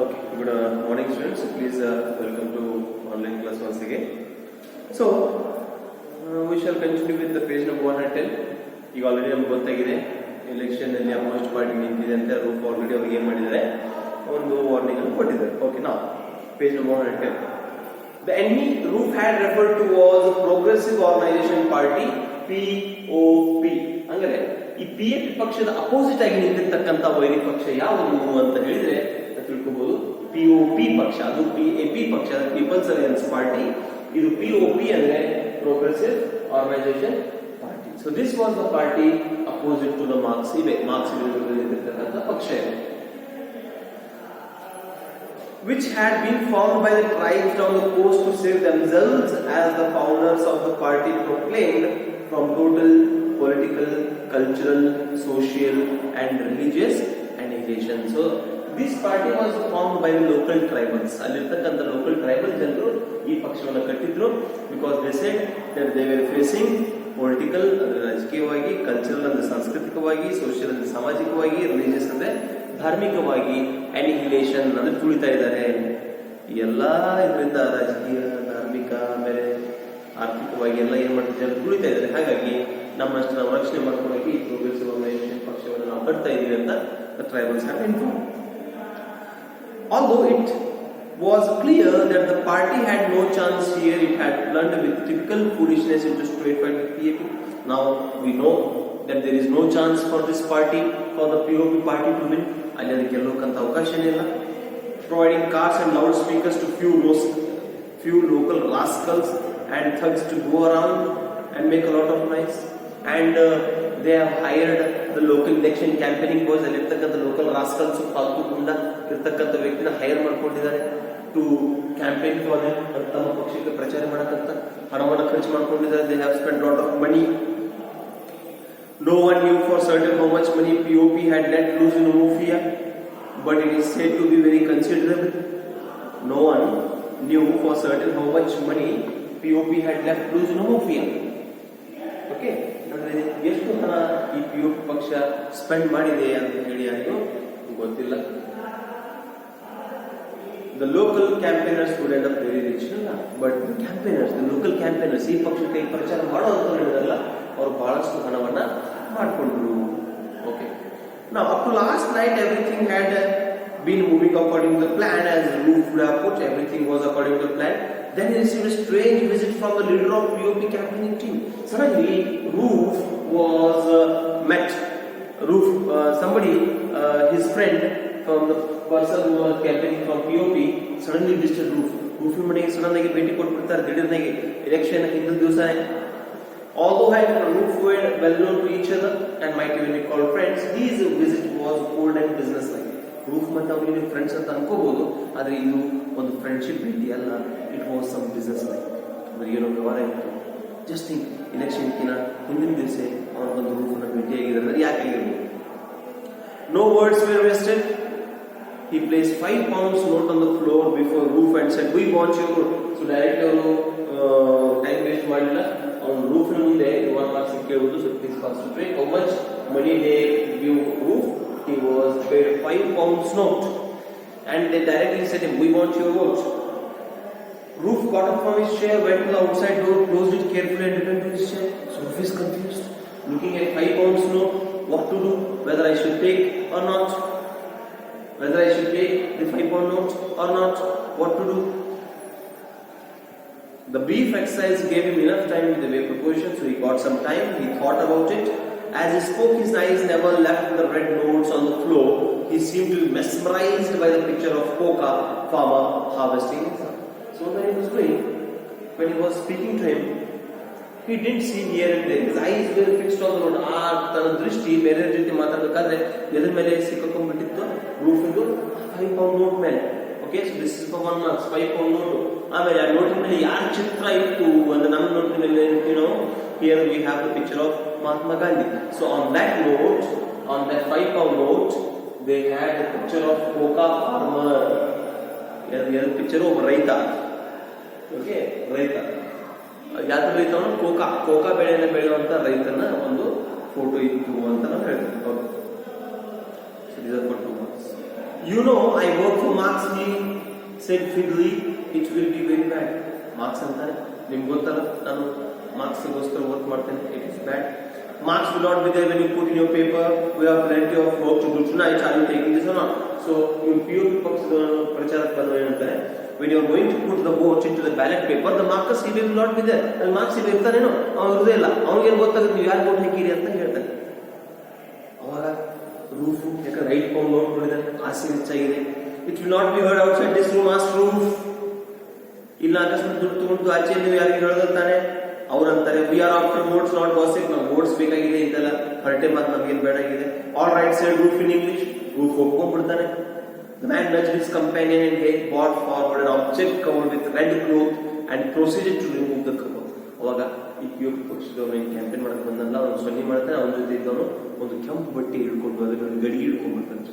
Okay, good morning students. Please welcome to online class once again. So, we shall continue with the page number 110. ಈಗ already ನಮ್ಗೆ ಗೊತ್ತಾಗಿದೆ election ಅಲ್ಲಿ opposite party ನಿಂತಿದೆ ಅಂತ roof already ಅವ್ರಿಗೆ ಏನು ಮಾಡಿದ್ದಾರೆ ಒಂದು ವಾರ್ನಿಂಗ್ ಅನ್ನು ಕೊಟ್ಟಿದ್ದಾರೆ. ಓಕೆ ನಾ page number 110. The enemy Roof had referred to was a Progressive Organization Party POP. ಅಂದರೆ ಈ PAP ಪಕ್ಷದ ಅಪೋಸಿಟ್ ಆಗಿ ನಿಂತಿರ್ತಕ್ಕಂಥ ವೈರಿ ಪಕ್ಷ ಯಾವುದು ಅಂತ ಹೇಳಿದ್ರೆ ತಿಳ್ಕೋಬಹುದು. POP ಪಕ್ಷ, ಅದು PAP ಪಕ್ಷ, ಪೀಪಲ್ಸ್ ಅಲಯನ್ಸ್ ಪಾರ್ಟಿ. ಇದು POP ಅಂದ್ರೆ progressive organisation party. So this was the party opposite to the Marxist ವಿರುದ್ಧವಾಗಿರ್ತಕ್ಕಂಥ ಪಕ್ಷ ಇದೆ, which had been formed by the tribes down the coast to save themselves, as the founders of the party proclaimed, from total political, cultural, social and religious annihilation. So this party was formed by the local tribals. Allirtakanta local tribal ಜನರು ಈ ಪಕ್ಷವನ್ನು ಕಟ್ಟಿದ್ರು, because they said that they were facing political, ರಾಜಕೀಯವಾಗಿ, cultural ಅಂದ್ರೆ ಸಾಂಸ್ಕೃತಿಕವಾಗಿ, social ಅಂದ್ರೆ ಸಾಮಾಜಿಕವಾಗಿ, religious ಅಂದ್ರೆ ಧಾರ್ಮಿಕವಾಗಿ ಅನಿಹಿಲೇಷನ್ ಅಂದ್ರೆ ತುಳಿತಾ ಇದ್ದಾರೆ. ಎಲ್ಲ ಇದರಿಂದ ರಾಜಕೀಯ, ಧಾರ್ಮಿಕ, ಆಮೇಲೆ ಆರ್ಥಿಕವಾಗಿ ಎಲ್ಲ ಏನ್ ಮಾಡ್ತಿದ್ದಾರೆ, ತುಳಿತಾ ಇದ್ದಾರೆ. ಹಾಗಾಗಿ ನಮ್ಮಷ್ಟು ನಾವು ರಕ್ಷಣೆ ಮಾಡ್ಕೊಳ್ಳೋಕೆ ಈ ಪ್ರೋಗ್ರೆಸಿವ್ ಆರ್ಗನೈಸೇಷನ್ ಪಕ್ಷವನ್ನು ನಾವು ಕಟ್ತಾ ಇದೀವಿ ಅಂತ tribals have inform. Although it was clear that the party had no chance here, it had plunged with typical foolishness into straight fight with PAP. Now we know that there is no chance for this party, for the POP party to win. ಅಲ್ಲಿ ಅದಕ್ಕೆ ಗೆಲ್ಲೋಕಂತ ಅವಕಾಶನೇ ಇಲ್ಲ. Providing cars and loudspeakers to few local rascals and thugs to go around and make a lot of noise. And they have hired the local election campaigning boys. ಅಲ್ಲಿ ಇರ್ತಕ್ಕಂಥ local rascals ಪಾಲ್ತುಕೊಂಡ ಇರ್ತಕ್ಕಂಥ ವ್ಯಕ್ತಿನ hire ಮಾಡ್ಕೊಂಡಿದ್ದಾರೆ to campaign for them, ತಮ್ಮ ಪಕ್ಷಕ್ಕೆ ಪ್ರಚಾರ ಮಾಡಕ್ಕಂತ ಹಣವನ್ನು ಖರ್ಚು ಮಾಡ್ಕೊಂಡಿದ್ದಾರೆ. They have spend lot of money. No one knew for certain how much money POP had let loose in Umofia, but it is said to be very considerable. No one knew for certain how much money POP had left loose in Umofia. Okay, ಅಂದ್ರೆ ಎಷ್ಟು ಹಣ ಈ POP ಪಕ್ಷ spend ಮಾಡಿದೆ ಅಂತ ಹೇಳಿ ಯಾರಿಗೂ ಗೊತ್ತಿಲ್ಲ. The local campaigners would end up very rich, but the local campaigners, ಈ ಪಕ್ಷಕ್ಕೆ ಪ್ರಚಾರ ಮಾಡೋದಲ್ಲ, ಅವರು ಬಹಳಷ್ಟು ಹಣವನ್ನ ಮಾಡಿಕೊಂಡ್ರು. Okay, now up to last night everything had been moving according to the plan, as Roof would have put, everything was according to the plan. Then he received a strange visit from the leader of POP campaigning team. Suddenly Roof was met. Somebody, his friend from the person who was campaigning from POP, suddenly visited Roof ಮನೆಗೆ sudden ಆಗಿ ಭೇಟಿ ಕೊಟ್ಬಿಡ್ತಾರೆ ದಿಢೀರ್ನಾಗಿ, election ಹಿಂದಿನ ದಿವಸನೇ. Although Roof were well known to each other and might even be called friends, his visit was cold and business-like. Roof ಮತ್ತು ಅವರಿಗೆ friends ಅಂತ ಅನ್ಕೋಬಹುದು, ಆದ್ರೆ ಇದು ಒಂದು ಫ್ರೆಂಡ್ಶಿಪ್ ಭೇಟಿ ಅಲ್ಲ. It was some businesslike. ಅಂದ್ರೆ ಏನೋ ವ್ಯವಹಾರ ಇತ್ತು. ಜಸ್ಟ್ ಥಿಂಕ್, ಎಲೆಕ್ಷನ್ಕಿನ ಹಿಂದಿನ ದಿವಸ ಅವನು ಒಂದು ರೂಫ್ನ ಭೇಟಿಯಾಗಿದ್ದಾರೆ, ಯಾಕೆ ಆಗಿರ್ಬೋದು. No words were wasted. He placed 5 pounds note on the floor before Roof and said, "We want your vote." So direct ಅವರು ಟೈಮ್ ವೇಸ್ಟ್ ಮಾಡಿಲ್ಲ, ಅವನು ರೂಫ್ ಮುಂದೆ 1 marks ಕೇಳುವುದು. So please concentrate. How much money they give Roof? He was paid 5 pounds note, and they directly said him, "We want your vote." Roof got up from his chair, went to the outside door, closed it carefully and returned to his chair. So Roof is confused, looking at 5 pounds note, what to do, whether I should take or not, whether I should take the 5 pound note or not, what to do. The brief exercise gave him enough time with the way proposition, so he got some time. He thought about it. As he spoke, his eyes never left the red notes on the floor. He seemed to be mesmerized by the picture of coca farmer harvesting. So when he was doing, when he was speaking to him, he didn't see here and there. His eyes were fixed on the road. ತನ್ನ ದೃಷ್ಟಿ ಬೇರೆ ಜೊತೆ ಮಾತಾಡಬೇಕಾದ್ರೆ ಎದ್ರ ಮೇಲೆ ಸಿಕ್ಕಾಕೊಂಡ್ಬಿಟ್ಟಿತ್ತು, ರೂಫಿಂದು 5 pound note ಮೇಲೆ. Okay, so this is for 1 marks, 5 pound note. ಆಮೇಲೆ ಆ ನೋಟಿನ ಮೇಲೆ ಯಾರ ಚಿತ್ರ ಇತ್ತು ಅಂದ್ರೆ ನಮ್ಮ ನೋಟಿನ ಮೇಲೆ here we have the picture of Mahatma Gandhi. So on that note, on that 5 pound note, they had the picture of coca farmer. ಎರಡು picture ಒಬ್ಬ ರೈತ. ಓಕೆ, ರೈತ ಯಾವ್ದು ರೈತ? ಕೋಕಾ ಬೆಳೆಯನ್ನು ಬೆಳೆಯುವಂತ ರೈತನ ಒಂದು ಫೋಟೋ ಇತ್ತು ಅಂತ ನಾವು ಹೇಳ್ತೀವಿ. You know, I work for Marx, he said Fidley, it will be very bad. Marx ಅಂತಾರೆ ನಿಮ್ಗೆ ಗೊತ್ತಲ್ಲ ನಾನು ಮಾರ್ಕ್ಸ್ಗೋಸ್ಕರ ವರ್ಕ್ ಮಾಡ್ತೇನೆ, it is bad. Marks will not be there when you put in your paper. We have plenty of work to do tonight. Are you taking this or not? So, you POP ಪಕ್ಷದ ಪ್ರಚಾರಕ ಬಂದು ಏನಂತಾರೆ, when you are going to put the vote into the ballot paper, the markers he will not be there. ಅಲ್ಲಿ marks ಇಲ್ಲಿ ಇರ್ತಾನೇನೋ ಅವನು ಇರೋದೇ ಇಲ್ಲ, ಅವನಿಗೇನು ಗೊತ್ತಾಗುತ್ತೆ ನೀವು ಯಾರು ವೋಟ್ ಹಾಕಿರಿ ಅಂತ ಹೇಳ್ತಾನೆ. ಅವಾಗ ರೂಫ್ ಯಾಕಂದ್ರೆ ರೈಟ್ ಕೊಂಡು ನೋಟ್ ನೋಡಿದ್ರೆ ಆಸೆ ಹೆಚ್ಚಾಗಿದೆ. It will not be heard outside this room as roof. ಇಲ್ಲ ಅಕಸ್ಮಾತ್ ದುಡ್ಡು ತಗೊಂಡು ಆಚೆ ನೀವು ಯಾರಿಗೆ ಹೇಳ್ತಾನೆ ಅವ್ರಂತಾರೆ we are after votes not gossip, ನಮ್ಗೆ ವೋಟ್ಸ್ ಬೇಕಾಗಿದೆ ಇಂತೆಲ್ಲ ಹರಟೆ ಮಾತು ನಮ್ಗೇನು ಬೇಡಾಗಿದೆ. All right side roof in English, roof ಒಪ್ಕೊಂಡ್ಬಿಡ್ತಾನೆ. The man nudged his companion and he brought forward an object covered with red cloth and proceeded to remove the cover. ಅವಾಗ ಈ POP ಪಕ್ಷದವನು ಏನು ಕ್ಯಾಂಪೇನ್ ಮಾಡಕ್ಕೆ ಬಂದಲ್ಲ, ಅವನು ಸೊನ್ನೆ ಮಾಡ್ತಾನೆ, ಅವನ ಜೊತೆ ಇದ್ದವನು ಒಂದು ಕೆಂಪು ಬಟ್ಟೆ ಹಿಡ್ಕೊಂಡು ಅದಕ್ಕೆ ಒಂದು ಗಡಿ ಹಿಡ್ಕೊಂಡ್ಬಿಡ್ತಾನೆ.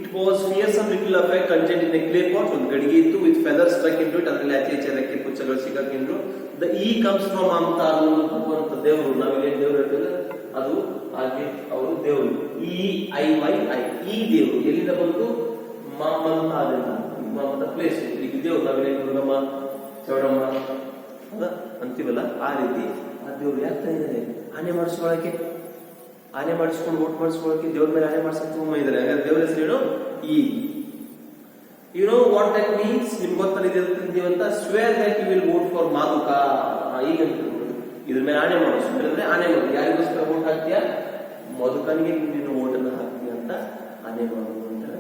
It was fearsome little affair contained in a clay pot. ಒಂದು ಗಡಿಗೆ ಇತ್ತು, with feathers stuck into it. ಅದರಲ್ಲಿ ಆಚೆ ಈಚೆ ರೆಕ್ಕೆ ಪುಚ್ಚಗಳು ಸಿಕ್ಕಾಕಿದ್ರು. The E comes from Mamta, ಅನ್ನೋದು ಭಗವಂತ ದೇವರು. ನಾವೇನು ದೇವರು ಹೇಳ್ತೇವೆ ಅದು ಹಾಗೆ ಅವರು ದೇವರು. EIYI, ಈ ದೇವರು ಎಲ್ಲಿಂದ ಬಂತು? ಮಮತಾದಿಂದ, ಮಮತಾ ಪ್ಲೇಸ್ ಈಗ ದೇವರು. ನಾವೇನು ದುರ್ಗಮ್ಮ ಚೌಡಮ್ಮ ಅಂತೀವಲ್ಲ ಆ ರೀತಿ ಆ ದೇವ್ರು ಯಾಕೆ ಇದ್ದಾರೆ? ಆನೆ ಮಾಡಿಸ್ಕೊಳಕ್ಕೆ, ಆನೆ ಮಾಡಿಸ್ಕೊಂಡು ವೋಟ್ ಮಾಡಿಸ್ಕೊಳಕ್ಕೆ ದೇವ್ರ ಮೇಲೆ ಆನೆ ಮಾಡ್ಸಕ್ಕೆ ತುಂಬ ಇದ್ದಾರೆ. ಹಾಗಾದ್ರೆ ದೇವ್ರ ಹೆಸರೇನು? ಈ. You know what that means? ನಿಮ್ಗೆ ಗೊತ್ತಿದೆ ಅಂತ swear that you will vote for Maduka. ಈಗ ಇದ್ರ ಮೇಲೆ ಆನೆ ಮಾಡು, ಸ್ವೇರ್ ಅಂದ್ರೆ ಆನೆ ಮಾಡು. ಯಾರಿಗೋಸ್ಕರ ವೋಟ್ ಹಾಕ್ತೀಯಾ? ಮಧುಕನಿಗೆ ನೀನು ವೋಟನ್ನು ಹಾಕ್ತೀಯ ಅಂತ ಆನೆ ಮಾಡು ಅಂತಾರೆ.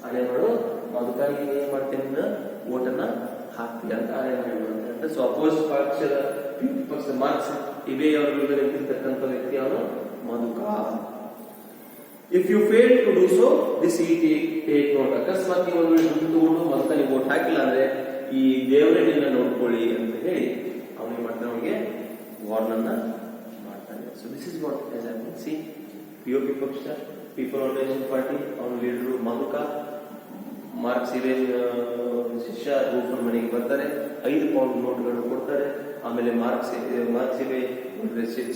ಆನೆ ಮಾಡು, ಮಧುಕನಿಗೆ ಏನ್ ಮಾಡ್ತೇನೆ ನೀನು ವೋಟನ್ನ ಹಾಕ್ತೀಯ ಅಂತ ಆನೆ ಮಾಡು ಅಂತ. ಸೊ ಅಪೋಸ್ ಪಕ್ಷದ ಮಾರ್ಕ್ಸ್ ಇವೇ ಅವರ ವಿರುದ್ಧ ನಿಂತಿರ್ತಕ್ಕಂಥ ವ್ಯಕ್ತಿ ಅವನು Madhuka. If you fail to do so this take note. ಅಕಸ್ಮಾತ್ ನೀವು ಒಂದು ದುಡ್ಡು ತಗೊಂಡು ಮಧುಕನಿಗೆ ವೋಟ್ ಹಾಕಿಲ್ಲ ಅಂದ್ರೆ ಈ ದೇವರೇ ನಿನ್ನ ನೋಡ್ಕೊಳ್ಳಿ ಅಂತ ಹೇಳಿ ಅವನಿಗೆ ಮಾಡ್ತಾನೆ, ಅವನಿಗೆ ವಾರ್ನ್ ಅನ್ನ ಮಾಡ್ತಾನೆ. So this is what has happen. C POP ಪಕ್ಷ, ಪೀಪಲ್ ಆರ್ಗನೈಸೇಷನ್ ಪಾರ್ಟಿ, ಅವನ ಲೀಡರು ಮಧುಕ. ಮಾರ್ಕ್ಸ್ ಇವೆ ಶಿಷ್ಯ ರೂಪನ್ ಮನೆಗೆ ಬರ್ತಾರೆ, 5 ಪೌಂಡ್ ನೋಟ್ಗಳನ್ನು ಕೊಡ್ತಾರೆ. ಆಮೇಲೆ ಮಾರ್ಕ್ಸ್ ಇವೆ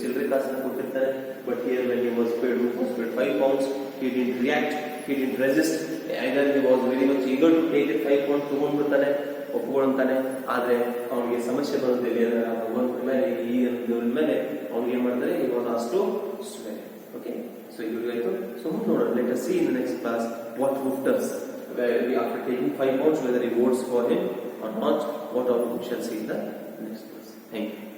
ಚಿಲ್ಲರೆ ಕಾಸನ್ನು ಕೊಟ್ಟಿರ್ತಾರೆ. But here when he was paid, Roop was paid 5 pounds. He didn't react, he didn't resist. Either he was very much eager to take it. 5 pounds ತಗೊಂಡ್ಬಿಡ್ತಾನೆ, ಒಪ್ಪಿಕೊಳ್ತಾನೆ. ಆದ್ರೆ ಅವನಿಗೆ ಸಮಸ್ಯೆ ಬರುತ್ತೆ ಭಗವಂತನ ಮೇಲೆ, ಈ ದೇವರ ಮೇಲೆ. ಅವ್ನಿಗೆ ಏನ್ ಮಾಡ್ತಾರೆ? he was asked to swear. Okay, so ಇದು ಸೊ ನೋಡೋಣ. let us see in the next class what Ruth does after taking 5 pounds, whether he votes for him or not. What all we shall see in the next class. Thank you.